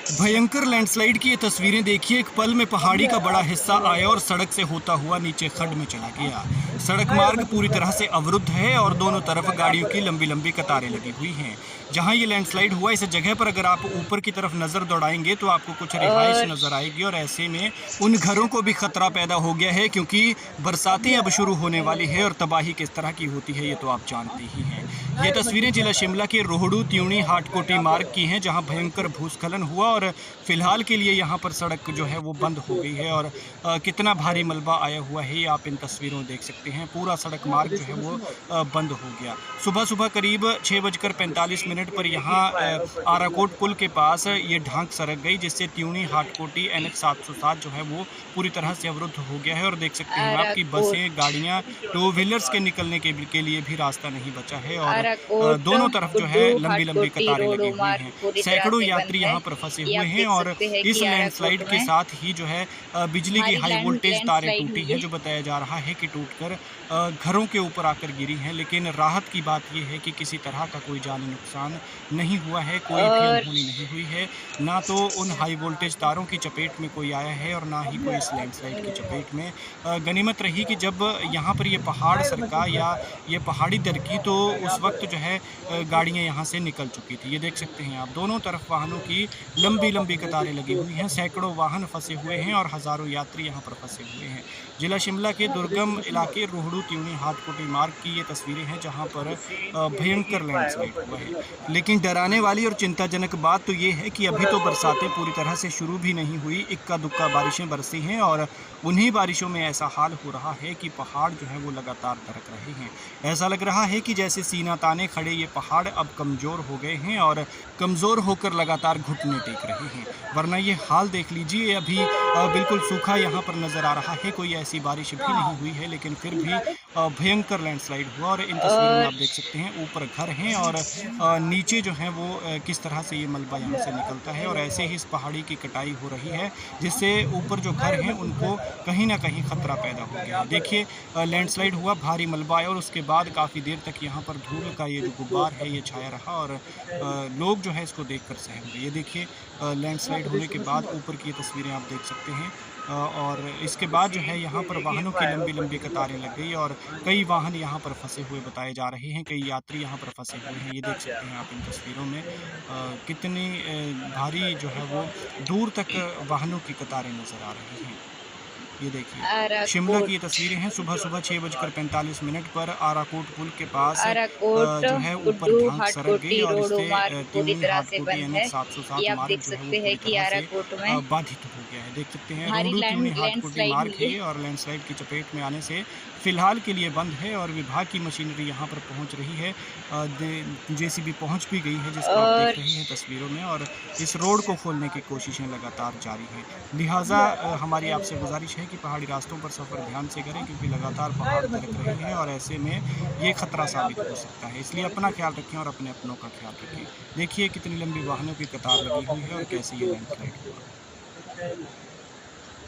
भयंकर लैंडस्लाइड की ये तस्वीरें देखिए। एक पल में पहाड़ी का बड़ा हिस्सा आया और सड़क से होता हुआ नीचे खड्ड में चला गया। सड़क मार्ग पूरी तरह से अवरुद्ध है और दोनों तरफ गाड़ियों की लंबी लंबी कतारें लगी हुई हैं। जहां ये लैंडस्लाइड हुआ इस जगह पर अगर आप ऊपर की तरफ नजर दौड़ाएंगे तो आपको कुछ रिहाइश और नजर आएगी और ऐसे में उन घरों को भी खतरा पैदा हो गया है, क्योंकि बरसातें अब शुरू होने वाली है और तबाही किस तरह की होती है ये तो आप जानते ही हैं। ये तस्वीरें जिला शिमला के रोहड़ू त्यूणी हाटकोटी मार्ग की हैं, जहां भयंकर भूस्खलन हुआ और फिलहाल के लिए यहां पर सड़क जो है वो बंद हो गई है और कितना भारी मलबा आया हुआ है ये आप इन तस्वीरों में देख सकते हैं। पूरा सड़क मार्ग जो है वो बंद हो गया। सुबह सुबह करीब 6:45 पर यहाँ आराकोट पुल के पास ये ढांक सरक गई, जिससे त्यूणी हाटकोटी NH 707 जो है वो पूरी तरह से अवरुद्ध हो गया है और देख सकते हैं आप कि बसें, गाड़ियाँ, टू व्हीलर्स के निकलने के लिए भी रास्ता नहीं बचा है और दोनों तरफ जो है लंबी लंबी कतारें लगी हुई हैं। सैकड़ों यात्री यहाँ पर फंसे हुए हैं और इस लैंडस्लाइड के साथ ही जो है बिजली की हाई वोल्टेज तारें टूटी हैं, जो बताया जा रहा है कि टूटकर घरों के ऊपर आकर गिरी हैं। लेकिन राहत की बात यह है कि किसी तरह का कोई जानी नुकसान नहीं हुआ है, कोई भी अनहोनी नहीं हुई है। ना तो उन हाई वोल्टेज तारों की चपेट में कोई आया है और ना ही कोई इस लैंडस्लाइड की चपेट में। गनीमत रही कि जब यहाँ पर ये पहाड़ सरका या ये पहाड़ी दरकी तो उस वक्त जो है गाड़ियाँ यहाँ से निकल चुकी थी। ये देख सकते हैं आप, दोनों तरफ वाहनों की लंबी लंबी कतारें लगी हुई हैं। सैकड़ों वाहन फंसे हुए हैं और हज़ारों यात्री यहाँ पर फंसे हुए हैं। जिला शिमला के दुर्गम इलाके रोहड़ू त्यूणी हाटकोटी मार्ग की ये तस्वीरें हैं, जहाँ पर भयंकर लैंडस्लाइड हुआ है। लेकिन डराने वाली और चिंताजनक बात तो ये है कि अभी तो बरसातें पूरी तरह से शुरू भी नहीं हुई, इक्का दुक्का बारिशें बरसी हैं और उन्हीं बारिशों में ऐसा हाल हो रहा है कि पहाड़ जो है वो लगातार दरक रहे हैं। ऐसा लग रहा है कि जैसे सीना ताने खड़े ये पहाड़ अब कमज़ोर हो गए हैं और कमज़ोर होकर लगातार घुटने टेक रहे हैं। वरना ये हाल देख लीजिए, अभी बिल्कुल सूखा यहाँ पर नज़र आ रहा है, कोई ऐसी बारिश भी नहीं हुई है, लेकिन फिर भी भयंकर लैंडस्लाइड हुआ। और इन तस्वीरों में आप देख सकते हैं ऊपर घर हैं और नीचे जो है वो किस तरह से ये मलबा यहाँ से निकलता है और ऐसे ही इस पहाड़ी की कटाई हो रही है, जिससे ऊपर जो घर हैं उनको कहीं ना कहीं खतरा पैदा हो गया है। देखिए, लैंडस्लाइड हुआ, भारी मलबा आया और उसके बाद काफ़ी देर तक यहाँ पर धूल का ये जो गुब्बार है ये छाया रहा और लोग जो है इसको देखकर सहम गए। ये देखिए, लैंडस्लाइड होने के बाद ऊपर की ये तस्वीरें आप देख सकते हैं और इसके बाद जो है यहाँ पर वाहनों की लंबी लंबी कतारें लग गई और कई वाहन यहाँ पर फंसे हुए बताए जा रहे हैं, कई यात्री यहाँ पर फंसे हुए हैं। ये देख सकते हैं आप इन तस्वीरों में कितनी भारी जो है वो दूर तक वाहनों की कतारें नज़र आ रही हैं। ये देखिए, शिमला की ये तस्वीरें हैं। सुबह सुबह 6:45 पर आराकोट पुल के पास जो है ऊपर ढांक सरक गई और इससे त्यूणी हाटकोटी NH 707 मार्ग जो है वो पूरी तरह से बाधित हो गया है। देख सकते हैं, रोहड़ू त्यूणी हाटकोटी मार्ग है और लैंडस्लाइड की चपेट में आने से फिलहाल के लिए बंद है और विभाग की मशीनरी यहाँ पर पहुँच रही है। JCB पहुँच भी गई है, जिसको आप देख रहे हैं तस्वीरों में, और इस रोड को खोलने की कोशिशें लगातार जारी हैं। लिहाजा हमारी आपसे गुजारिश है कि पहाड़ी रास्तों पर सफ़र ध्यान से करें, क्योंकि लगातार पहाड़ दरक रहे हैं और ऐसे में ये खतरा साबित हो सकता है। इसलिए अपना ख्याल रखें और अपने अपनों का ख्याल रखें। देखिए कितनी लंबी वाहनों की कतार लगी हुई है और कैसे ये लैंडस्लाइड हुआ।